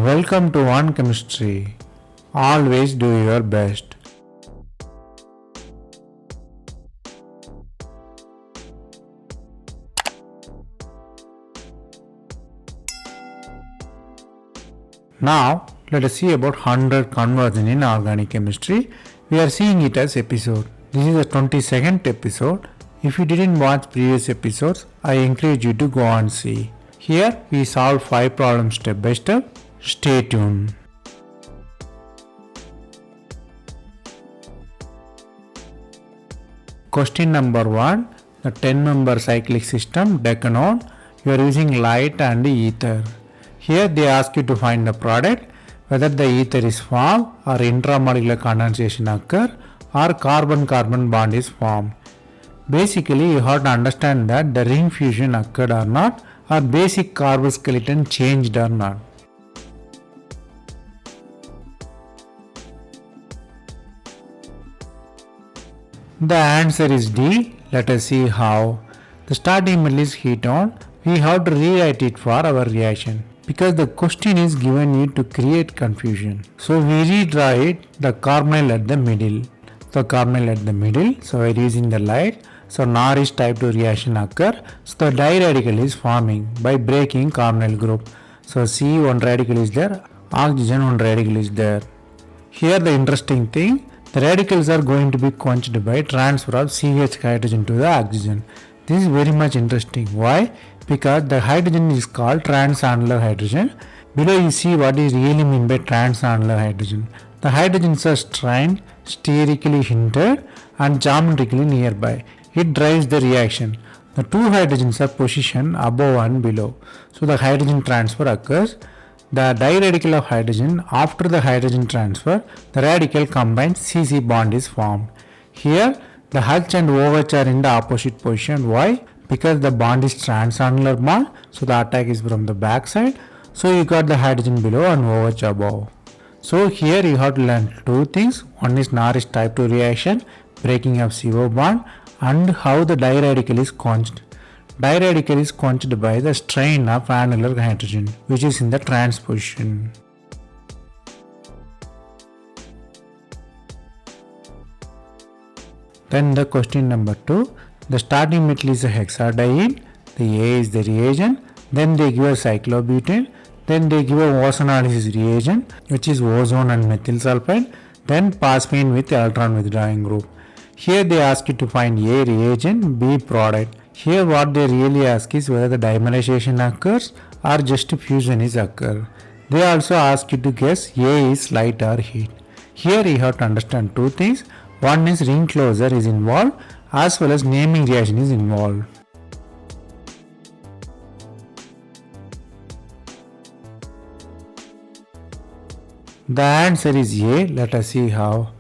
Welcome to One Chemistry. Always do your best. Now, let us see about 100 conversion in organic chemistry. We are seeing it as episode. This is the 22nd episode. If you didn't watch previous episodes, I encourage you to go and see. Here, we solve 5 problems step by step. Stay tuned. Question number 1. The 10-member cyclic system decanone. You are using light and ether. Here they ask you to find the product, whether the ether is formed or intramolecular condensation occur or carbon-carbon bond is formed. Basically, you have to understand that the ring fusion occurred or not, or basic carbon skeleton changed or not. The answer is D. Let us see how. The starting metal is heat on. We have to rewrite it for our reaction because the question is given you to create confusion. So we redraw it, the carbonyl at the middle. So carbonyl at the middle. So we are using the light. So Norris type 2 reaction occur. So the diradical is forming by breaking carbonyl group. So C one radical is there, oxygen one radical is there. Here the interesting thing, the radicals are going to be quenched by transfer of CH hydrogen to the oxygen. This is very much interesting. Why? Because the hydrogen is called transannular hydrogen. Below you see what is really meant by transannular hydrogen. The hydrogens are strained, sterically hindered and geometrically nearby. It drives the reaction. The two hydrogens are positioned above and below. So the hydrogen transfer occurs. The diradical of hydrogen, after the hydrogen transfer, the radical combined CC bond is formed. Here, the H and OH are in the opposite position. Why? Because the bond is transannular bond, so the attack is from the back side. So you got the hydrogen below and OH above. So here you have to learn two things. One is Norris type 2 reaction, breaking of CO bond, and how the diradical is quenched. Diradical is quenched by the strain of annular hydrogen, which is in the trans position. Then the question number 2. The starting metal is a hexadiene, the A is the reagent, then they give a cyclobutane, then they give a ozonolysis reagent, which is ozone and methyl sulfide, then phosphine with electron withdrawing group. Here they ask you to find A reagent, B product. Here what they really ask is whether the dimerization occurs or just fusion is occur. They also ask you to guess A is light or heat. Here you have to understand two things. One is ring closure is involved as well as naming reaction is involved. The answer is A. Let us see how.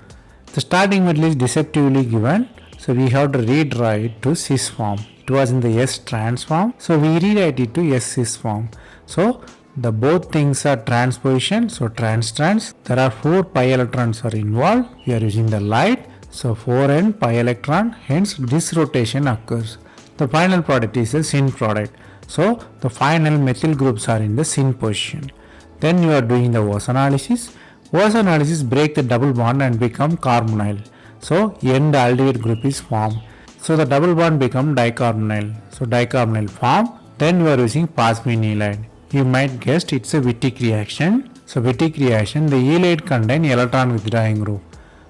The starting metal is deceptively given. So we have to redraw it to cis form. It was in the S trans form. So we rewrite it to S cis form. So the both things are transposition. So trans. There are 4 pi electrons are involved. We are using the light. So 4n pi electron. Hence this rotation occurs. The final product is a syn product. So the final methyl groups are in the syn position. Then you are doing the ozonolysis. Ozonolysis break the double bond and become carbonyl. So end aldehyde group is formed. So the double bond become dicarbonyl. So dicarbonyl form. Then you are using phosphonylide. You might guess it's a Wittig reaction. So Wittig reaction, the ylide contain electron withdrawing group.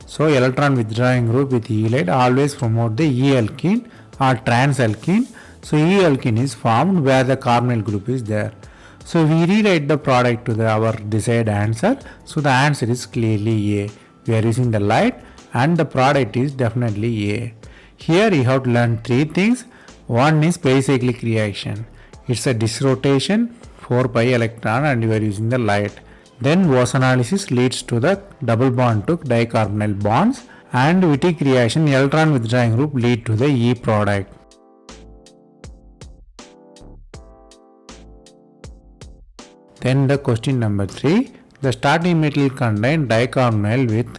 So electron withdrawing group with ylide always promote the E alkene or trans alkene. So E alkene is formed where the carbonyl group is there. So we rewrite the product to our desired answer. So the answer is clearly A. We are using the light and the product is definitely A. Here you have to learn 3 things. One is pericyclic reaction. It's a disrotation, 4 pi electron and you are using the light. Then ozonolysis leads to the double bond to dicarbonyl bonds and Wittig reaction electron withdrawing group lead to the E product. Then the question number 3. The starting metal contain dicarbonyl with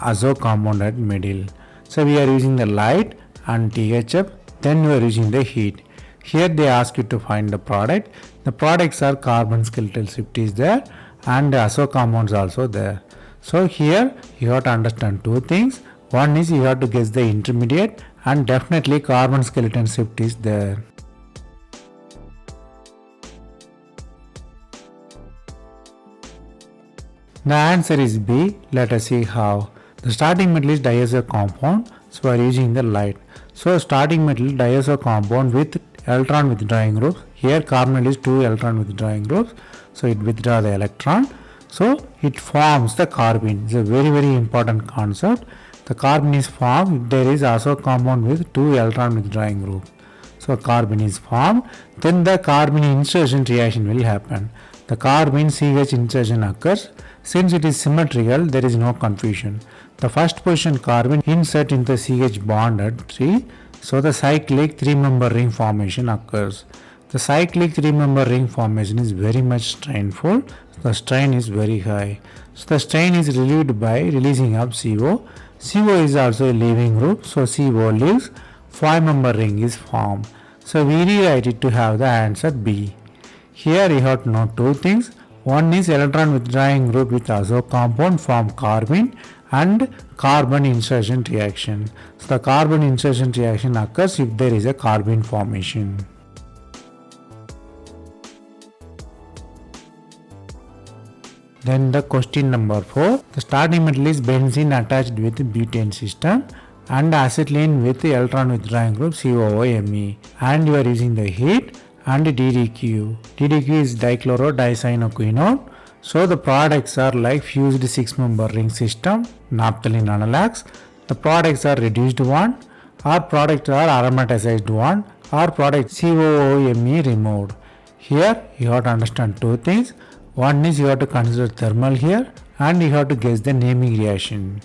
azo compound at middle. So we are using the light and THF. Then we are using the heat. Here they ask you to find the product. The products are carbon skeletal shift is there and azo compounds also there. So here you have to understand two things. One is you have to guess the intermediate, and definitely carbon skeleton shift is there. The answer is B. Let us see how. The starting metal is diazo compound, so we are using the light. So starting metal diazo compound with electron withdrawing groups. Here carbonyl is 2 electron withdrawing groups, so it withdraws the electron. So it forms the carbene. It's a very important concept. The carbene is formed if there is also compound with 2 electron withdrawing groups. So carbene is formed, then the carbene insertion reaction will happen. The carbene CH insertion occurs. Since it is symmetrical, there is no confusion. The first position carbene insert into CH bond at 3, so the cyclic 3-member ring formation occurs. The cyclic 3-member ring formation is very much strainful. The strain is very high. So the strain is relieved by releasing of CO. CO is also a leaving group, so CO leaves, 5-member ring is formed. So we rewrite it to have the answer B. Here you have to know two things. One is electron withdrawing group with azo compound form carbene and carbon insertion reaction. So the carbon insertion reaction occurs if there is a carbene formation. Then the question number 4. The starting metal is benzene attached with butane system and acetylene with electron withdrawing group COOMe, and you are using the heat and DDQ. DDQ is dichlorodicyanoquinone. So the products are like fused 6-member ring system, naphthalene analogues. The products are reduced one, or products are aromatized one, or product COOMe removed. Here you have to understand two things. One is you have to consider thermal here, and you have to guess the naming reaction.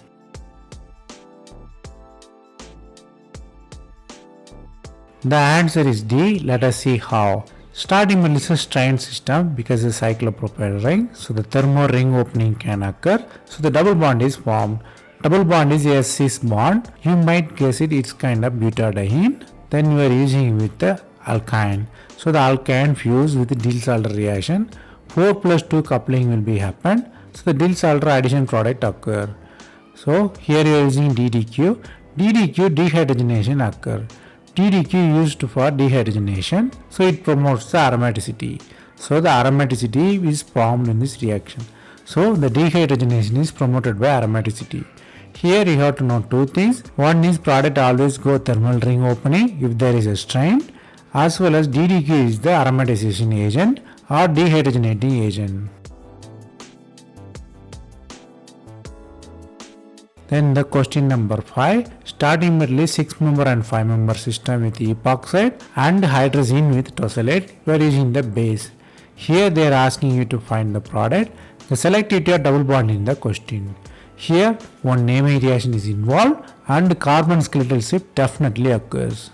The answer is D. Let us see how. Starting metal is a strained system because it's a cyclopropyl ring, so the thermo ring opening can occur. So the double bond is formed. Double bond is a cis bond. You might guess it's kind of butadiene. Then you are using with the alkyne. So the alkyne fuse with the Diels-Alder reaction. 4 plus 2 coupling will be happened. So the Diels-Alder addition product occur. So here you are using DDQ. DDQ dehydrogenation occur. DDQ used for dehydrogenation, so it promotes the aromaticity. So the aromaticity is formed in this reaction. So the dehydrogenation is promoted by aromaticity. Here you have to know two things. One is product always go thermal ring opening if there is a strain, as well as DDQ is the aromatization agent or dehydrogenating agent. Then the question number 5. Starting metal is 6-member and 5-member system with epoxide and hydrazine with tosylate. We are using the base. Here they are asking you to find the product. The selectivity of double bond in the question. Here one naming reaction is involved and carbon skeletal shift definitely occurs.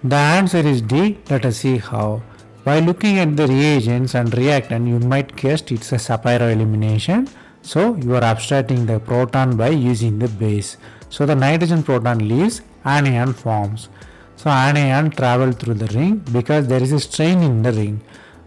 The answer is D. Let us see how. By looking at the reagents and reactant, you might guess it's a Shapiro elimination. So you are abstracting the proton by using the base. So the nitrogen proton leaves, anion forms. So anion travel through the ring because there is a strain in the ring.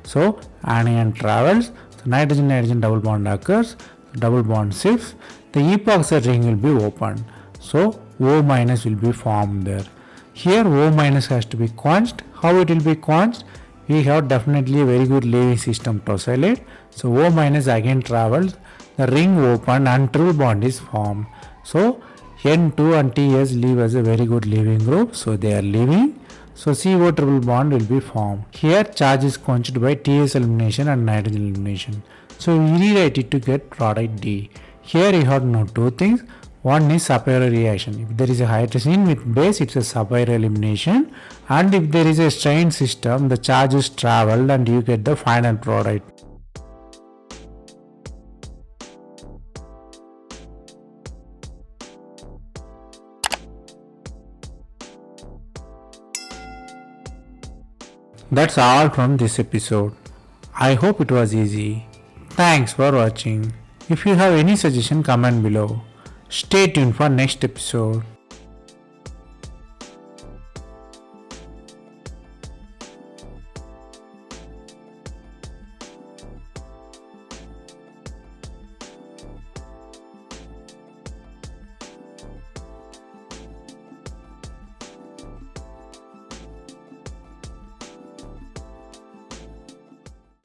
So anion travels, so nitrogen double bond occurs, double bond shifts, the epoxide ring will be opened. So O minus will be formed there. Here O minus has to be quenched. How it will be quenched? We have definitely a very good leaving system tosylate. So O minus again travels, the ring open and triple bond is formed. So N2 and TS leave as a very good leaving group, so they are leaving. So CO triple bond will be formed. Here charge is quenched by TS elimination and nitrogen elimination. So we rewrite it to get product D. Here you have to know two things. One is Shapiro reaction. If there is a hydrazine with base, it's a Shapiro elimination. And if there is a strained system, the charges travel and you get the final product. That's all from this episode. I hope it was easy. Thanks for watching. If you have any suggestion, comment below. Stay tuned for next episode.